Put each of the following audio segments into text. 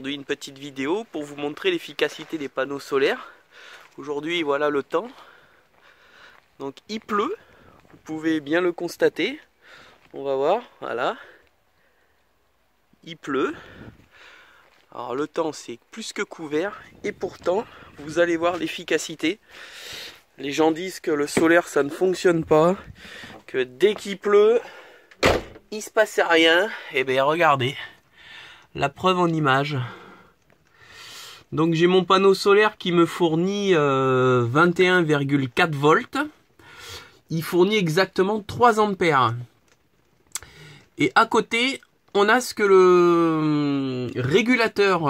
aujourd'hui une petite vidéo pour vous montrer l'efficacité des panneaux solaires. Aujourd'hui voilà le temps. Donc il pleut, vous pouvez bien le constater. On va voir, voilà. Il pleut. Alors le temps c'est plus que couvert et pourtant vous allez voir l'efficacité. Les gens disent que le solaire ça ne fonctionne pas, que dès qu'il pleut il se passe rien. Et bien regardez, la preuve en image. Donc j'ai mon panneau solaire qui me fournit 21,4 volts. Il fournit exactement 3 ampères. Et à côté, on a ce que le régulateur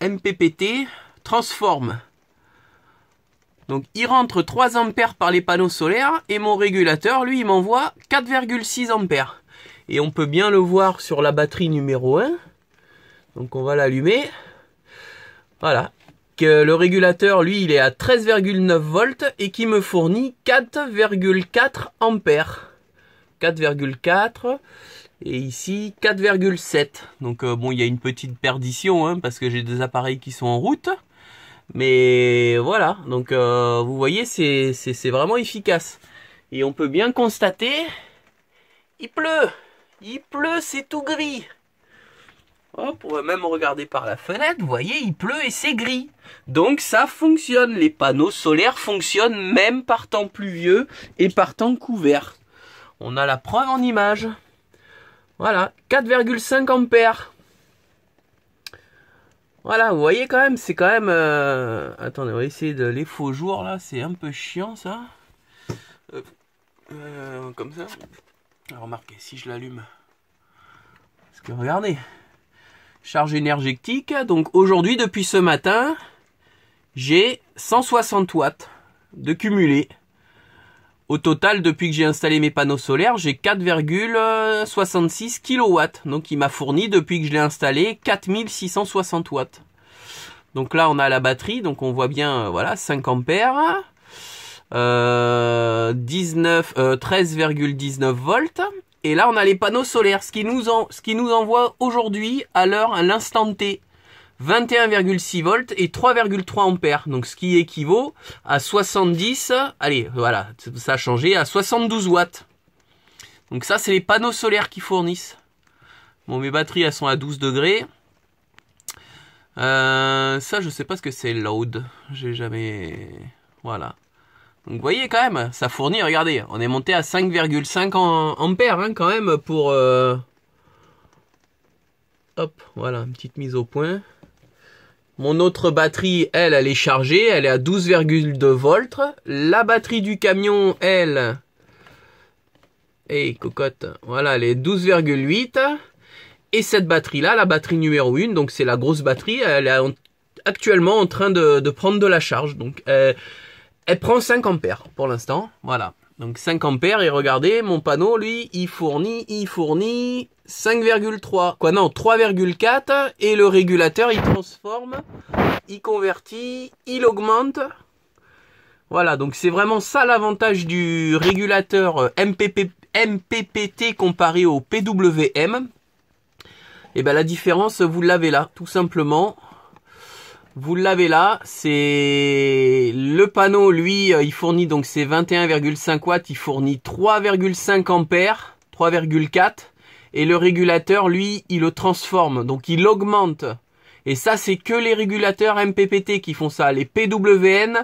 MPPT transforme. Donc il rentre 3 ampères par les panneaux solaires et mon régulateur, lui, il m'envoie 4,6 ampères. Et on peut bien le voir sur la batterie numéro 1. Donc on va l'allumer. Voilà. Que le régulateur, lui, il est à 13,9 volts et qui me fournit 4,4 ampères. 4,4 et ici 4,7. Donc bon, il y a une petite perdition hein, parce que j'ai des appareils qui sont en route. Mais voilà, donc vous voyez, c'est vraiment efficace. Et on peut bien constater, il pleut, c'est tout gris. Hop, on va même regarder par la fenêtre, vous voyez, il pleut et c'est gris. Donc ça fonctionne, les panneaux solaires fonctionnent même par temps pluvieux et par temps couvert. On a la preuve en image. Voilà, 4,5 ampères. Voilà, vous voyez quand même, c'est quand même... Attendez, on va essayer de les faux jours là, c'est un peu chiant ça. Comme ça. Alors, remarquez, si je l'allume. Parce que regardez. Charge énergétique. Donc aujourd'hui, depuis ce matin, j'ai 160 watts de cumulé. Au total, depuis que j'ai installé mes panneaux solaires, j'ai 4,66 kW. Donc il m'a fourni, depuis que je l'ai installé, 4660 watts. Donc là, on a la batterie, donc on voit bien, voilà, 5 ampères. 13,19 volts. Et là, on a les panneaux solaires, ce qui nous envoie aujourd'hui, à l'heure, à l'instant T, 21,6 volts et 3,3 ampères. Donc, ce qui équivaut à 70, allez, voilà, ça a changé, à 72 watts. Donc ça, c'est les panneaux solaires qui fournissent. Bon, mes batteries, elles sont à 12 degrés. Ça, je sais pas ce que c'est, load. J'ai jamais... Voilà. Donc vous voyez quand même, ça fournit, regardez, on est monté à 5,5 ampères hein, quand même pour... Hop, voilà, une petite mise au point. Mon autre batterie, elle est chargée, elle est à 12,2 volts. La batterie du camion, elle... Hey, cocotte, voilà, elle est 12,8. Et cette batterie-là, la batterie numéro 1, donc c'est la grosse batterie, elle est actuellement en train de prendre de la charge. Donc... elle prend 5 ampères pour l'instant, voilà. Donc 5 ampères et regardez, mon panneau, lui, il fournit 5,3. Quoi non, 3,4 et le régulateur, il transforme, il convertit, il augmente. Voilà, donc c'est vraiment ça l'avantage du régulateur MPPT comparé au PWM. Et ben la différence, vous l'avez là, tout simplement. Vous l'avez là, c'est le panneau, lui, il fournit donc ses 21,5 watts, il fournit 3,5 ampères, 3,4, et le régulateur, lui, il le transforme, donc il augmente. Et ça, c'est que les régulateurs MPPT qui font ça. Les PWM,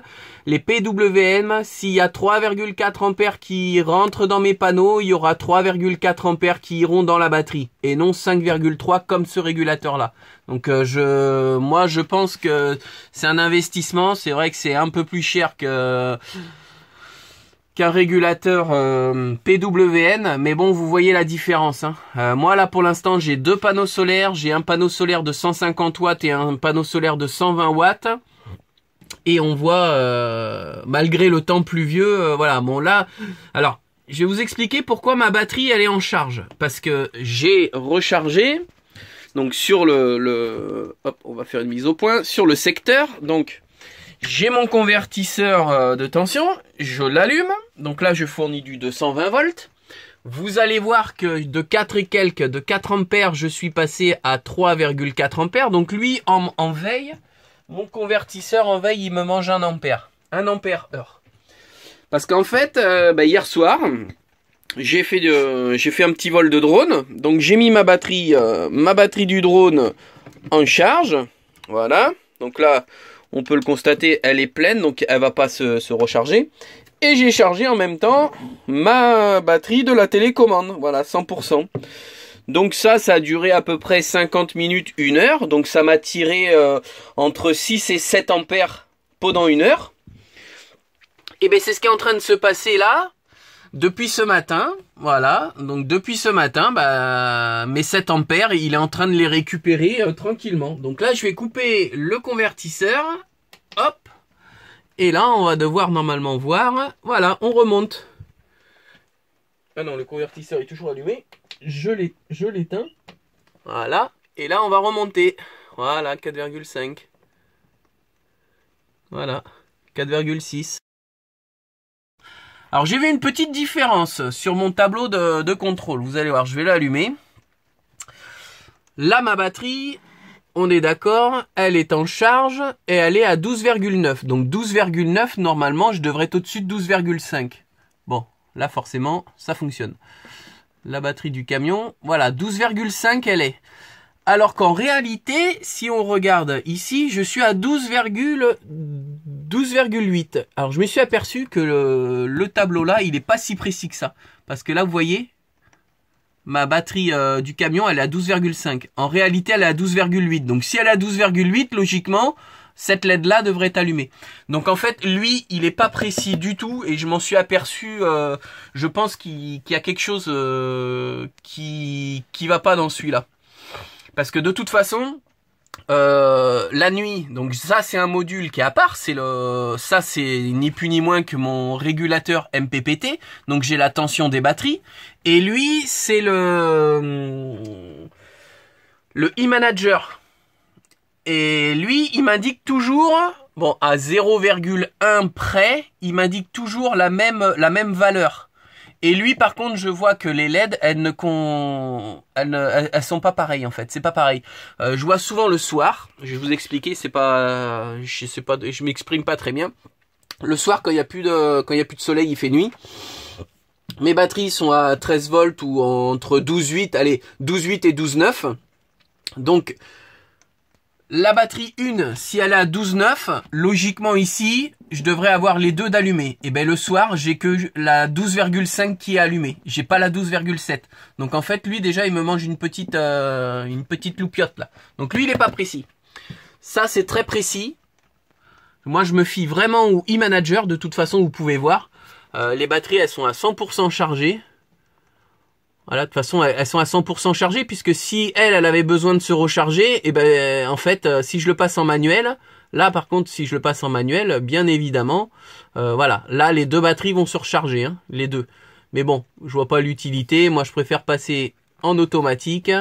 s'il y a 3,4 ampères qui rentrent dans mes panneaux, il y aura 3,4 ampères qui iront dans la batterie. Et non 5,3 comme ce régulateur-là. Donc moi, je pense que c'est un investissement. C'est vrai que c'est un peu plus cher qu'un régulateur PWM, mais bon, vous voyez la différence. Hein. Moi, là, pour l'instant, j'ai 2 panneaux solaires. J'ai un panneau solaire de 150 watts et un panneau solaire de 120 watts. Et on voit, malgré le temps pluvieux, voilà. Bon, là, alors, je vais vous expliquer pourquoi ma batterie, elle est en charge. Parce que j'ai rechargé, donc sur hop, on va faire une mise au point, sur le secteur, donc... J'ai mon convertisseur de tension, je l'allume, donc là je fournis du 220 volts, Vous allez voir que de 4 et quelques, de 4 ampères, je suis passé à 3,4 ampères. Donc lui, en veille, mon convertisseur en veille, il me mange 1 ampère. 1 ampère heure. Parce qu'en fait, hier soir, j'ai fait un petit vol de drone. Donc j'ai mis ma batterie du drone en charge. Voilà. Donc là, on peut le constater, elle est pleine, donc elle va pas se recharger. Et j'ai chargé en même temps ma batterie de la télécommande, voilà, 100%. Donc ça a duré à peu près 50 minutes, 1 heure. Donc ça m'a tiré entre 6 et 7 ampères pendant 1 heure. Et bien c'est ce qui est en train de se passer là, depuis ce matin. Voilà, donc depuis ce matin, mes 7 ampères, il est en train de les récupérer tranquillement. Donc là, je vais couper le convertisseur, hop. Et là, on va devoir normalement voir. Voilà, on remonte. Ah non, le convertisseur est toujours allumé. Je l'éteins. Voilà. Et là, on va remonter. Voilà, 4,5. Voilà, 4,6. Alors, j'ai vu une petite différence sur mon tableau de contrôle. Vous allez voir, je vais l'allumer. Là, ma batterie... On est d'accord, elle est en charge et elle est à 12,9. Donc 12,9, normalement, je devrais être au-dessus de 12,5. Bon, là, forcément, ça fonctionne. La batterie du camion, voilà, 12,5 elle est. Alors qu'en réalité, si on regarde ici, je suis à 12,8. Alors, je me suis aperçu que le tableau là, il n'est pas si précis que ça. Parce que là, vous voyez... Ma batterie du camion, elle est à 12,5. En réalité, elle est à 12,8. Donc, si elle est à 12,8, logiquement, cette LED-là devrait être allumée. Donc, en fait, lui, il est pas précis du tout. Et je m'en suis aperçu, je pense qu'il y a quelque chose qui va pas dans celui-là. Parce que de toute façon... la nuit, donc ça c'est un module qui est à part, ça c'est ni plus ni moins que mon régulateur MPPT, donc j'ai la tension des batteries, et lui c'est le e-manager, et lui il m'indique toujours, bon à 0,1 près, il m'indique toujours la même valeur. Et lui, par contre, je vois que les LED, elles sont pas pareilles en fait. C'est pas pareil. Je vois souvent le soir. Je vais vous expliquer. Je m'exprime pas très bien. Le soir, quand il y a plus de soleil, il fait nuit. Mes batteries sont à 13 volts ou entre 12,8, allez, 12,8 et 12,9. Donc, la batterie 1, si elle est à 12,9, logiquement ici, je devrais avoir les deux d'allumés. Et ben le soir, j'ai que la 12,5 qui est allumée. J'ai pas la 12,7. Donc en fait, lui déjà, il me mange une petite loupiote là. Donc lui, il est pas précis. Ça, c'est très précis. Moi, je me fie vraiment au e-manager. De toute façon, vous pouvez voir. Les batteries, elles sont à 100% chargées. Voilà, de toute façon, elles sont à 100% chargées, puisque si elle avait besoin de se recharger, et ben en fait, si je le passe en manuel, là par contre, si je le passe en manuel, bien évidemment, voilà, là les deux batteries vont se recharger, hein, les deux. Mais bon, je vois pas l'utilité. Moi, je préfère passer en automatique.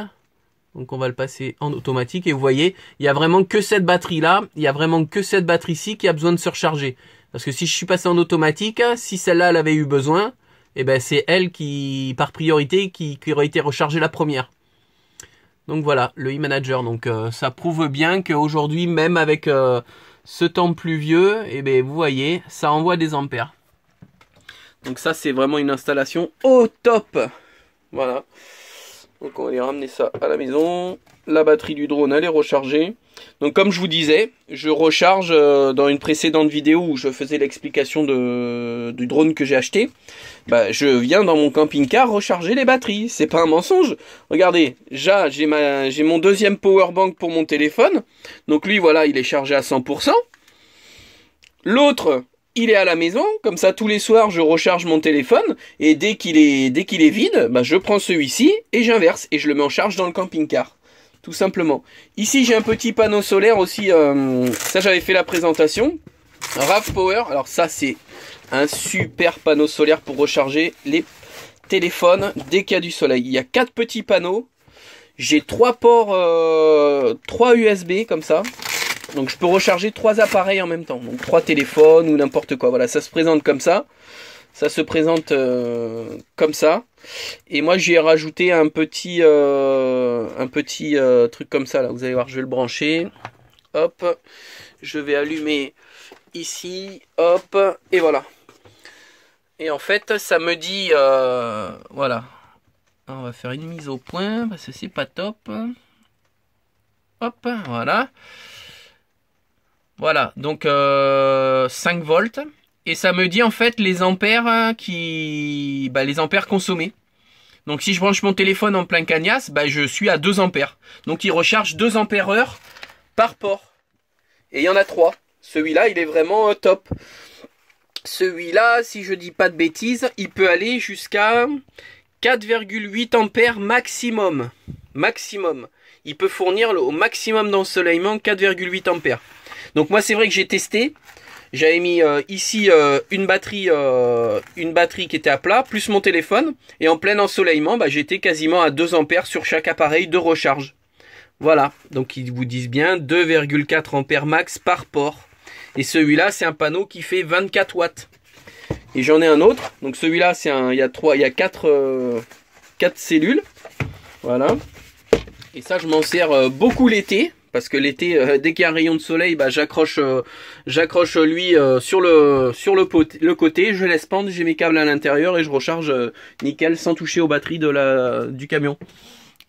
Donc, on va le passer en automatique, et vous voyez, il y a vraiment que cette batterie-là, il y a vraiment que cette batterie-ci qui a besoin de se recharger. Parce que si je suis passé en automatique, si celle-là elle avait eu besoin, et ben c'est elle qui, par priorité, qui aurait été rechargée la première. Donc voilà, le e-manager. Donc ça prouve bien qu'aujourd'hui, même avec ce temps pluvieux, et ben vous voyez, ça envoie des ampères. Donc ça, c'est vraiment une installation au top. Voilà. Donc on va aller ramener ça à la maison. La batterie du drone, elle est rechargée. Donc comme je vous disais, je recharge dans une précédente vidéo où je faisais l'explication du drone que j'ai acheté. Je viens dans mon camping-car recharger les batteries. C'est pas un mensonge. Regardez, j'ai mon deuxième powerbank pour mon téléphone. Donc lui, voilà, il est chargé à 100%. L'autre, il est à la maison. Comme ça, tous les soirs, je recharge mon téléphone. Et dès qu'il est vide, je prends celui-ci et j'inverse. Et je le mets en charge dans le camping-car. Tout simplement. Ici, j'ai un petit panneau solaire aussi. Ça, j'avais fait la présentation. RAV Power. Alors ça, c'est un super panneau solaire pour recharger les téléphones dès qu'il y a du soleil. Il y a 4 petits panneaux. J'ai 3 ports, 3 USB comme ça. Donc je peux recharger 3 appareils en même temps. Donc 3 téléphones ou n'importe quoi. Voilà, ça se présente comme ça. Ça se présente comme ça. Et moi j'y ai rajouté un petit truc comme ça là. Vous allez voir, je vais le brancher. Hop, je vais allumer ici. Hop, et voilà. Et en fait ça me dit voilà. On va faire une mise au point parce que c'est pas top. Hop, voilà. Voilà, donc 5 volts. Et ça me dit en fait les ampères les ampères consommés. Donc si je branche mon téléphone en plein cagnasse, je suis à 2 ampères. Donc il recharge 2 ampères heure par port. Et il y en a 3. Celui-là, il est vraiment top. Celui-là, si je dis pas de bêtises, il peut aller jusqu'à 4,8 ampères maximum. Maximum. Il peut fournir au maximum d'ensoleillement 4,8 ampères. Donc moi, c'est vrai que j'ai testé. J'avais mis ici une batterie qui était à plat, plus mon téléphone. Et en plein ensoleillement, j'étais quasiment à 2 ampères sur chaque appareil de recharge. Voilà, donc ils vous disent bien 2,4 ampères max par port. Et celui-là, c'est un panneau qui fait 24 watts. Et j'en ai un autre. Donc celui-là, il y a 4 cellules. Voilà. Et ça, je m'en sers beaucoup l'été. Parce que l'été, dès qu'il y a un rayon de soleil, j'accroche lui sur le côté, je laisse pendre, j'ai mes câbles à l'intérieur et je recharge nickel sans toucher aux batteries du camion.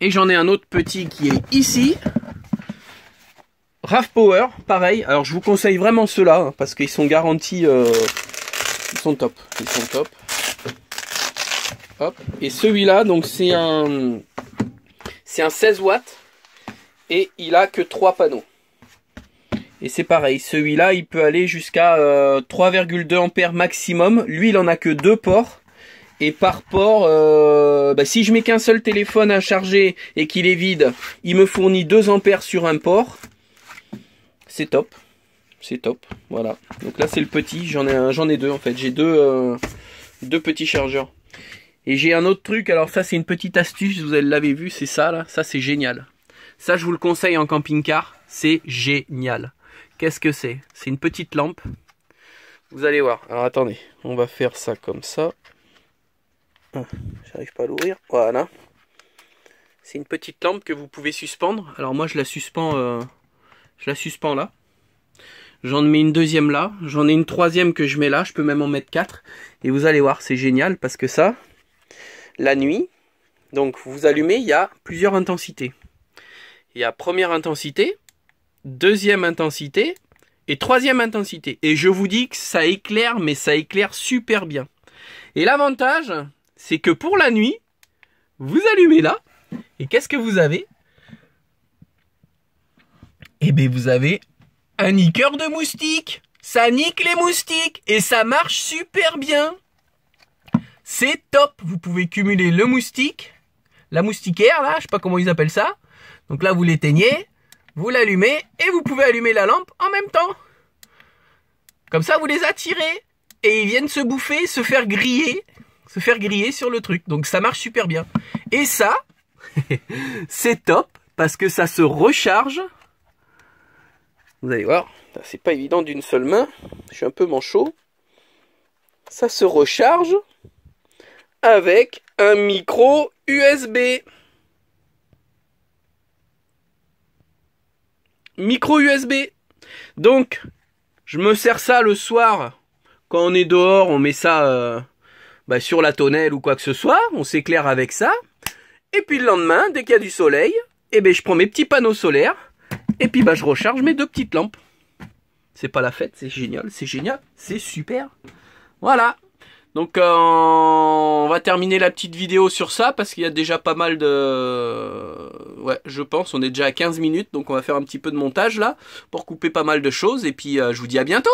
Et j'en ai un autre petit qui est ici. RAV Power, pareil. Alors je vous conseille vraiment ceux-là hein, parce qu'ils sont garantis, ils sont top. Ils sont top. Hop. Et celui-là, donc c'est un 16 watts. Et il a que 3 panneaux. Et c'est pareil, celui-là il peut aller jusqu'à 3,2 ampères maximum. Lui il en a que 2 ports. Et par port, si je mets qu'un seul téléphone à charger et qu'il est vide, il me fournit 2 ampères sur un port. C'est top. C'est top. Voilà. Donc là c'est le petit, j'en ai 2 en fait. J'ai deux petits chargeurs. Et j'ai un autre truc, alors ça c'est une petite astuce, vous l'avez vu, c'est ça là. Ça c'est génial. Ça, je vous le conseille en camping-car. C'est génial. Qu'est-ce que c'est? C'est une petite lampe. Vous allez voir. Alors, attendez. On va faire ça comme ça. J'arrive pas à l'ouvrir. Voilà. C'est une petite lampe que vous pouvez suspendre. Alors, moi, je la suspends là. J'en mets une deuxième là. J'en ai une troisième que je mets là. Je peux même en mettre 4. Et vous allez voir, c'est génial parce que ça, la nuit, donc vous allumez, il y a plusieurs intensités. Il y a première intensité, deuxième intensité et troisième intensité. Et je vous dis que ça éclaire, mais ça éclaire super bien. Et l'avantage, c'est que pour la nuit, vous allumez là. Et qu'est-ce que vous avez? Eh bien, vous avez un niqueur de moustiques. Ça nique les moustiques. Et ça marche super bien. C'est top. Vous pouvez cumuler le moustique, la moustiquaire, là, je sais pas comment ils appellent ça. Donc là, vous l'éteignez, vous l'allumez et vous pouvez allumer la lampe en même temps. Comme ça, vous les attirez et ils viennent se bouffer, se faire griller sur le truc. Donc ça marche super bien. Et ça, c'est top parce que ça se recharge. Vous allez voir, c'est pas évident d'une seule main. Je suis un peu manchot. Ça se recharge avec un micro USB. Micro USB. Donc, je me sers ça le soir. Quand on est dehors, on met ça sur la tonnelle ou quoi que ce soit. On s'éclaire avec ça. Et puis le lendemain, dès qu'il y a du soleil, je prends mes petits panneaux solaires. Et puis je recharge mes 2 petites lampes. C'est pas la fête, c'est génial, c'est super. Voilà. Donc on va terminer la petite vidéo sur ça parce qu'il y a déjà pas mal de... Ouais, je pense, on est déjà à 15 minutes. Donc on va faire un petit peu de montage là pour couper pas mal de choses. Et puis je vous dis à bientôt.